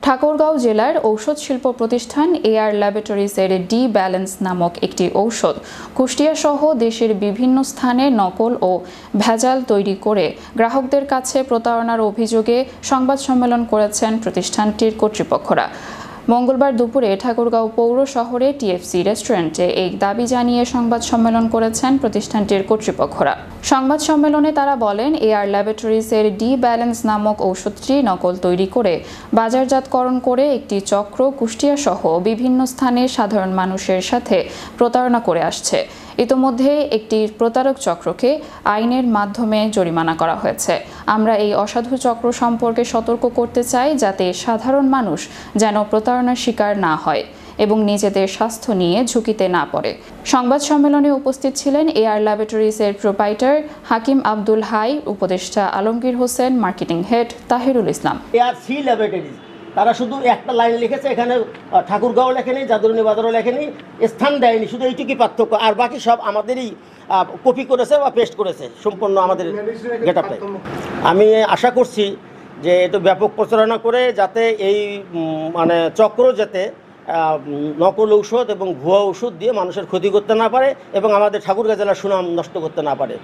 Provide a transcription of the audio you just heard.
ঠাকুরগাঁও জেলার ঔষধ শিল্প প্রতিষ্ঠান এআর ল্যাবরেটরিজের ডি ব্যালেন্স নামক একটি ঔষধ কুষ্টিয়া সহ দেশের বিভিন্ন স্থানে নকল ও ভেজাল তৈরি করে গ্রাহকদের কাছে প্রতারণার অভিযোগে সংবাদ সম্মেলন করেছেন প্রতিষ্ঠানটির কর্তৃপক্ষরা। মঙ্গলবার দুপুরে ঠাকুরগাঁও পৌর শহরে টিএফসি রেস্টুরেন্টে এই দাবি জানিয়ে সংবাদ সম্মেলন করেছেন প্রতিষ্ঠানটির কর্তৃপক্ষরা। সংবাদ সম্মেলনে তারা বলেন, এআর ল্যাবরেটরিজের ডি ব্যালেন্স নামক ঔষধটি নকল তৈরি করে বাজারজাতকরণ করে একটি চক্র কুষ্টিয়া সহ বিভিন্ন স্থানে সাধারণ মানুষের সাথে প্রতারণা করে আসছে। ইতোমধ্যে একটি প্রতারক চক্রকে আইনের মাধ্যমে জরিমানা করা হয়েছে। আমরা এই অসাধু চক্র সম্পর্কে সতর্ক করতে চাই, যাতে সাধারণ মানুষ যেন প্রতারণার শিকার না হয় এবং নিজেদের স্বাস্থ্য নিয়ে ঝুঁকিতে না পড়ে। সংবাদ সম্মেলনে উপস্থিত ছিলেন এআর ল্যাবরেটরিজের প্রোপাইটার হাকিম আব্দুল হাই, উপদেষ্টা আলমগীর হোসেন, মার্কেটিং হেড তাহিরুল ইসলাম। এআরসি ল্যাবরেটরিজ তারা শুধু একটা লাইন লিখেছে, এখানে ঠাকুরগাঁও লেখেনি, জাদুরনি বাজারও লেখেনি, স্থান দেয়নি, শুধু এইটুকুই পার্থক্য। আর বাকি সব আমাদেরই কপি করেছে বা পেস্ট করেছে সম্পূর্ণ আমাদের গেটআপে। আমি আশা করছি যে এটা ব্যাপক প্রচারণা করে যাতে এই চক্র যাতে নকল ঔষধ এবং ভুয়া ওষুধ দিয়ে মানুষের ক্ষতি করতে না পারে এবং আমাদের ঠাকুরগাঁও জেলার সুনাম নষ্ট করতে না পারে।